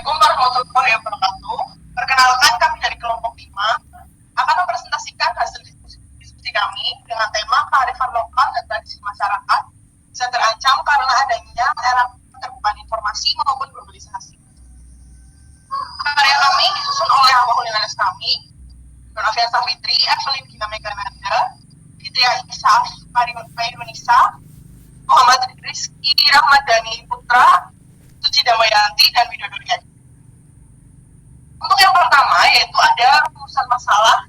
Assalamualaikum warahmatullahi wabarakatuh. Perkenalkan, kami dari kelompok 5 akan mempresentasikan hasil diskusi kami dengan tema kearifan lokal dan tradisi masyarakat bisa terancam karena adanya era keterbukaan informasi maupun globalisasi. Karya kami disusun oleh ahli kami, Donavian Safitri, Evelyn Gina Megananda, Fitria Isaf, Indonesia, Muhammad Rizky Rahmadani Putra, Suci Damayanti, dan Widodo Riyadi. Untuk yang pertama yaitu ada rumusan masalah,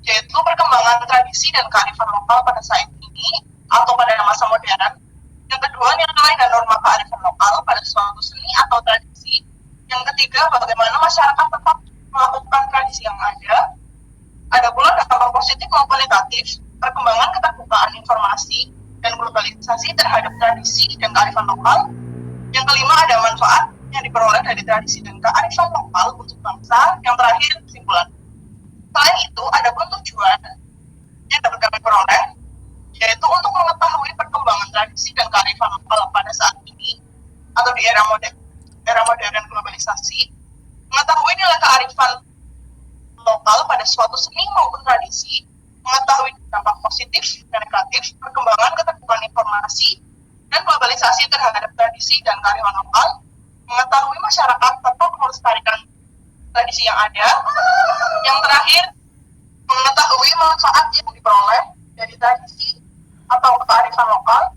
yaitu perkembangan tradisi dan kearifan lokal pada saat ini atau pada masa modern. Yang kedua, nilai dan norma kearifan lokal pada suatu seni atau tradisi. Yang ketiga, bagaimana masyarakat tetap melakukan tradisi yang ada. Ada pula dampak positif maupun negatif perkembangan keterbukaan informasi dan globalisasi terhadap tradisi dan kearifan lokal. Yang kelima, ada manfaat yang diperoleh dari tradisi dan kearifan lokal untuk bangsa. Yang terakhir, kesimpulan. Selain itu, ada pun tujuan yang dapat kami peroleh, yaitu untuk mengetahui perkembangan tradisi dan kearifan lokal pada saat ini atau di era modern globalisasi, mengetahui nilai kearifan lokal pada suatu seni maupun tradisi, mengetahui dampak positif dan negatif perkembangan keterbukaan informasi dan globalisasi terhadap tradisi dan kearifan lokal, mengetahui masyarakat tetap melestarikan tradisi yang ada. Yang terakhir, mengetahui manfaat yang diperoleh dari tradisi atau kearifan lokal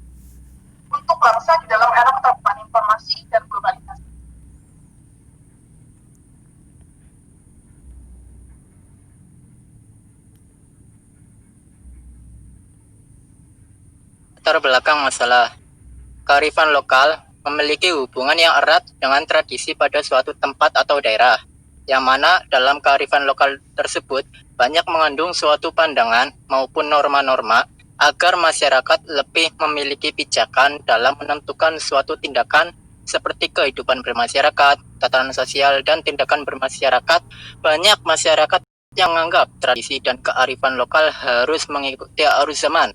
untuk bangsa di dalam era keterbukaan informasi dan globalisasi. Latar belakang masalah. Kearifan lokal memiliki hubungan yang erat dengan tradisi pada suatu tempat atau daerah, yang mana dalam kearifan lokal tersebut banyak mengandung suatu pandangan maupun norma-norma agar masyarakat lebih memiliki pijakan dalam menentukan suatu tindakan seperti kehidupan bermasyarakat, tatanan sosial, dan tindakan bermasyarakat. Banyak masyarakat yang menganggap tradisi dan kearifan lokal harus mengikuti arus zaman,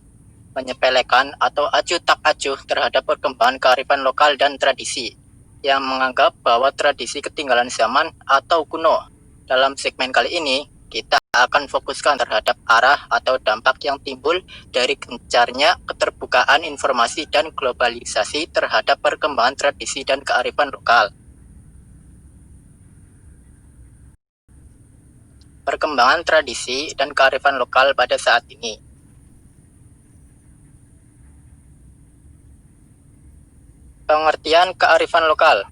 menyepelekan atau acuh tak acuh terhadap perkembangan kearifan lokal dan tradisi, yang menganggap bahwa tradisi ketinggalan zaman atau kuno. Dalam segmen kali ini, kita akan fokuskan terhadap arah atau dampak yang timbul dari gencarnya keterbukaan informasi dan globalisasi terhadap perkembangan tradisi dan kearifan lokal. Perkembangan tradisi dan kearifan lokal pada saat ini. Pengertian kearifan lokal.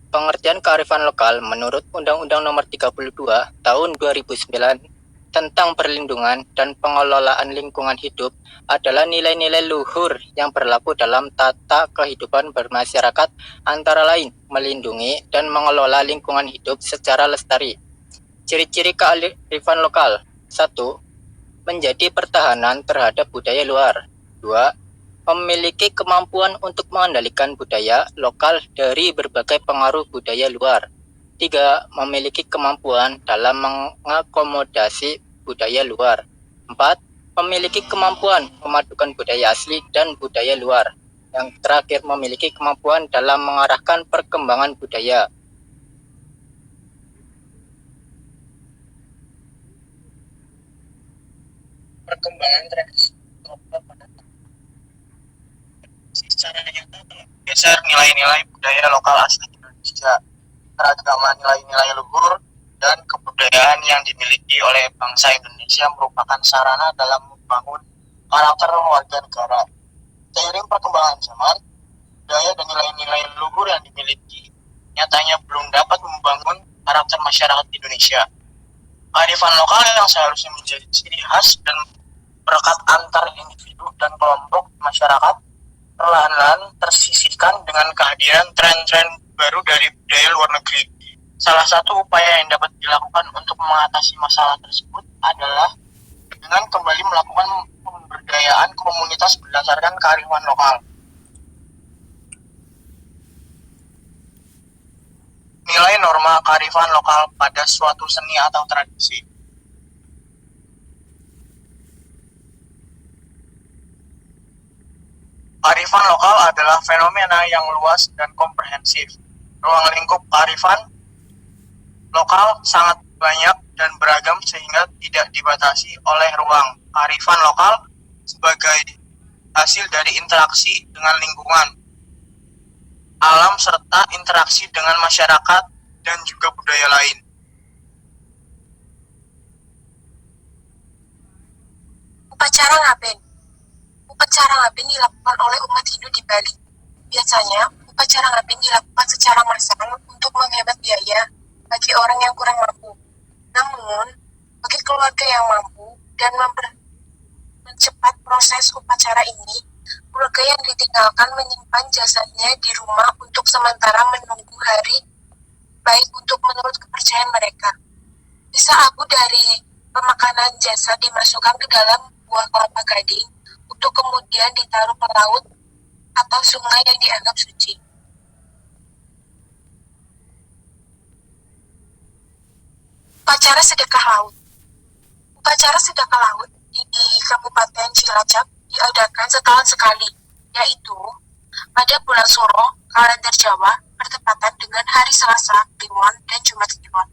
Pengertian kearifan lokal menurut Undang-Undang Nomor 32 Tahun 2009 tentang perlindungan dan pengelolaan lingkungan hidup adalah nilai-nilai luhur yang berlaku dalam tata kehidupan bermasyarakat, antara lain melindungi dan mengelola lingkungan hidup secara lestari. Ciri-ciri kearifan lokal. 1. Menjadi pertahanan terhadap budaya luar. 2. Memiliki kemampuan untuk mengendalikan budaya lokal dari berbagai pengaruh budaya luar. 3. Memiliki kemampuan dalam mengakomodasi budaya luar. 4. Memiliki kemampuan memadukan budaya asli dan budaya luar. Yang terakhir, memiliki kemampuan dalam mengarahkan perkembangan budaya. Perkembangan tradisi secara nyata menggeser nilai-nilai budaya lokal asli Indonesia, keragaman nilai-nilai luhur dan kebudayaan yang dimiliki oleh bangsa Indonesia merupakan sarana dalam membangun karakter warga negara. Seiring perkembangan zaman, budaya dan nilai-nilai luhur yang dimiliki nyatanya belum dapat membangun karakter masyarakat Indonesia. Kearifan lokal yang seharusnya menjadi ciri khas dan perekat antar individu dan kelompok masyarakat perlahan-lahan tersisihkan dengan kehadiran tren-tren baru dari budaya luar negeri. Salah satu upaya yang dapat dilakukan untuk mengatasi masalah tersebut adalah dengan kembali melakukan pemberdayaan komunitas berdasarkan kearifan lokal. Nilai norma kearifan lokal pada suatu seni atau tradisi. Kearifan lokal adalah fenomena yang luas dan komprehensif. Ruang lingkup kearifan lokal sangat banyak dan beragam sehingga tidak dibatasi oleh ruang. Kearifan lokal sebagai hasil dari interaksi dengan lingkungan, alam serta interaksi dengan masyarakat dan juga budaya lain. Upacara ngaben. Upacara ngaben dilakukan oleh umat Hindu di Bali. Biasanya, upacara ngaben dilakukan secara massal untuk menghemat biaya bagi orang yang kurang mampu. Namun, bagi keluarga yang mampu dan mencepat proses upacara ini, keluarga yang ditinggalkan menyimpan jasadnya di rumah untuk sementara menunggu hari baik untuk menurut kepercayaan mereka. Sisa abu dari pemakanan jasad dimasukkan ke dalam buah kelapa gading untuk kemudian ditaruh ke laut atau sungai yang dianggap suci. Upacara sedekah laut. Upacara sedekah laut di Kabupaten Cilacap diadakan setahun sekali, yaitu pada bulan Suro, kalender Jawa, bertepatan dengan hari Selasa, Kliwon, dan Jumat Kliwon.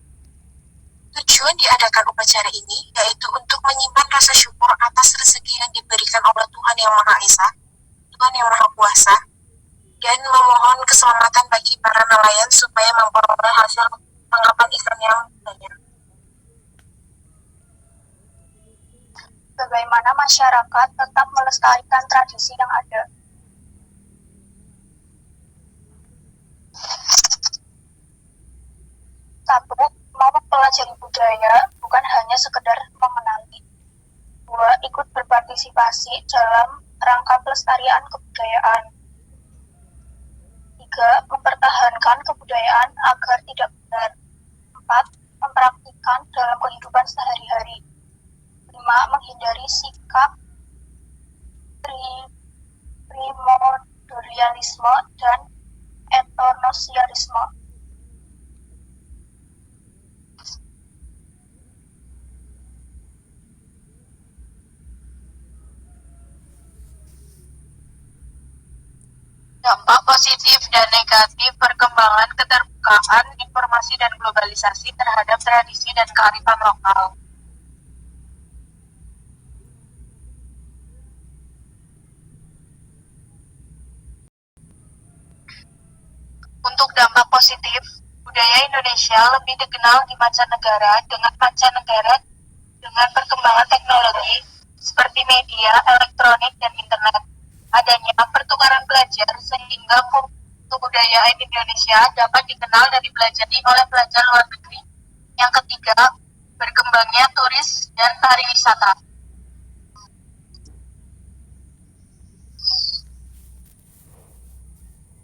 Tujuan diadakan upacara ini yaitu untuk menyimpan rasa syukur atas rezeki yang diberikan oleh Tuhan Yang Maha Esa, Tuhan Yang Maha Kuasa, dan memohon keselamatan bagi para nelayan supaya memperoleh hasil tangkapan ikan yang banyak. Bagaimana masyarakat tetap melestarikan tradisi yang ada? Satu, mau mempelajari budaya bukan hanya sekedar mengenali. Dua, ikut berpartisipasi dalam rangka pelestarian kebudayaan. Tiga, mempertahankan kebudayaan agar tidak benar. Empat, mempraktikkan dalam kehidupan sehari-hari. Lima, menghindari sikap primordialisme dan etnosialisme. Dampak positif dan negatif perkembangan keterbukaan informasi dan globalisasi terhadap tradisi dan kearifan lokal. Untuk dampak positif, budaya Indonesia lebih dikenal di mancanegara dengan perkembangan teknologi seperti media, elektronik, dan internet. Adanya pertukaran pelajar sehingga kebudayaan Indonesia dapat dikenal dan dipelajari oleh pelajar luar negeri. Yang ketiga, berkembangnya turis dan pariwisata.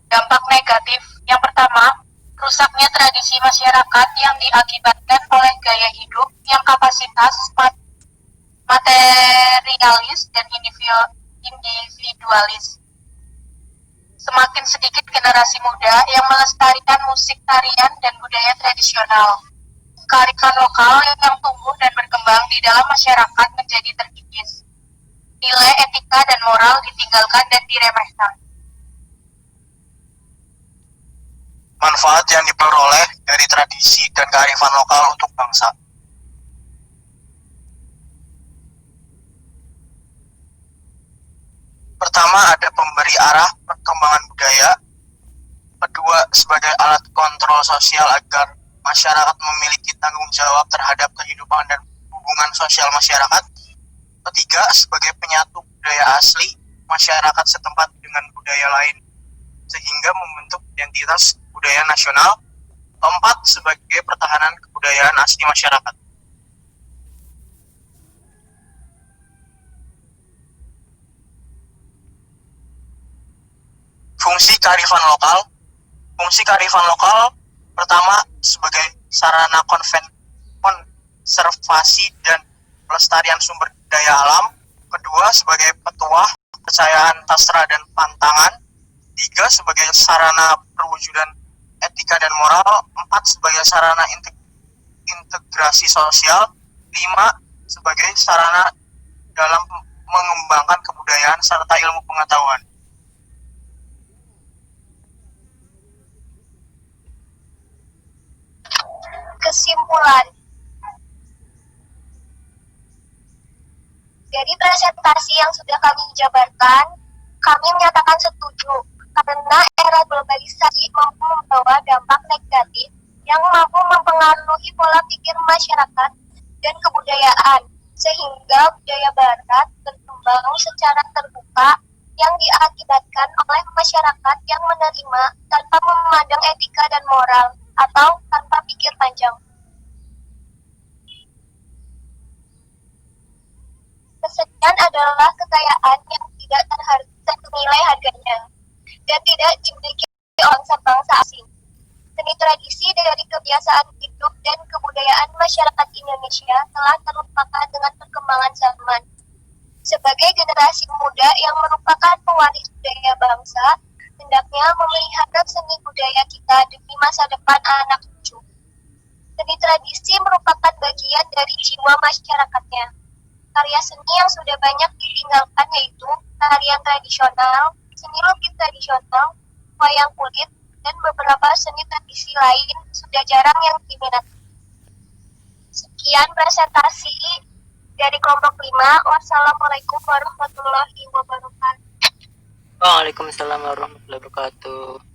Dampak negatif yang pertama, rusaknya tradisi masyarakat yang diakibatkan oleh gaya hidup yang kapasitas materialis dan individualis. Semakin sedikit generasi muda yang melestarikan musik, tarian, dan budaya tradisional. Kearifan lokal yang tumbuh dan berkembang di dalam masyarakat menjadi terkikis. Nilai etika dan moral ditinggalkan dan diremehkan. Manfaat yang diperoleh dari tradisi dan kearifan lokal untuk bangsa. Pertama, ada pemberi arah perkembangan budaya. Kedua, sebagai alat kontrol sosial agar masyarakat memiliki tanggung jawab terhadap kehidupan dan hubungan sosial masyarakat. Ketiga, sebagai penyatu budaya asli masyarakat setempat dengan budaya lain, sehingga membentuk identitas budaya nasional. Keempat, sebagai pertahanan kebudayaan asli masyarakat. Fungsi kearifan lokal. Fungsi kearifan lokal pertama sebagai sarana konservasi dan pelestarian sumber daya alam. Kedua, sebagai petuah kepercayaan sastra dan pantangan. Tiga, sebagai sarana perwujudan etika dan moral. Empat, sebagai sarana integrasi sosial. Lima, sebagai sarana dalam mengembangkan kebudayaan serta ilmu pengetahuan. Kesimpulan. Dari presentasi yang sudah kami jabarkan, kami menyatakan setuju karena era globalisasi mampu membawa dampak negatif yang mampu mempengaruhi pola pikir masyarakat dan kebudayaan, sehingga budaya barat berkembang secara terbuka yang diakibatkan oleh masyarakat yang menerima tanpa memandang etika dan moral atau tanpa pikir panjang. Kesenian adalah kekayaan yang tidak ternilai harganya dan tidak dimiliki oleh bangsa asing. Seni tradisi dari kebiasaan hidup dan kebudayaan masyarakat Indonesia telah terlupakan dengan perkembangan zaman. Sebagai generasi muda yang merupakan pewaris budaya bangsa, hendaknya memelihara seni budaya kita demi masa depan anak cucu. Seni tradisi merupakan bagian dari jiwa masyarakatnya. Karya seni yang sudah banyak ditinggalkan yaitu tarian tradisional, seni lukis tradisional, wayang kulit, dan beberapa seni tradisi lain sudah jarang yang diminati. Sekian presentasi dari kelompok 5. Wassalamualaikum warahmatullahi wabarakatuh. Waalaikumsalam warahmatullahi wabarakatuh.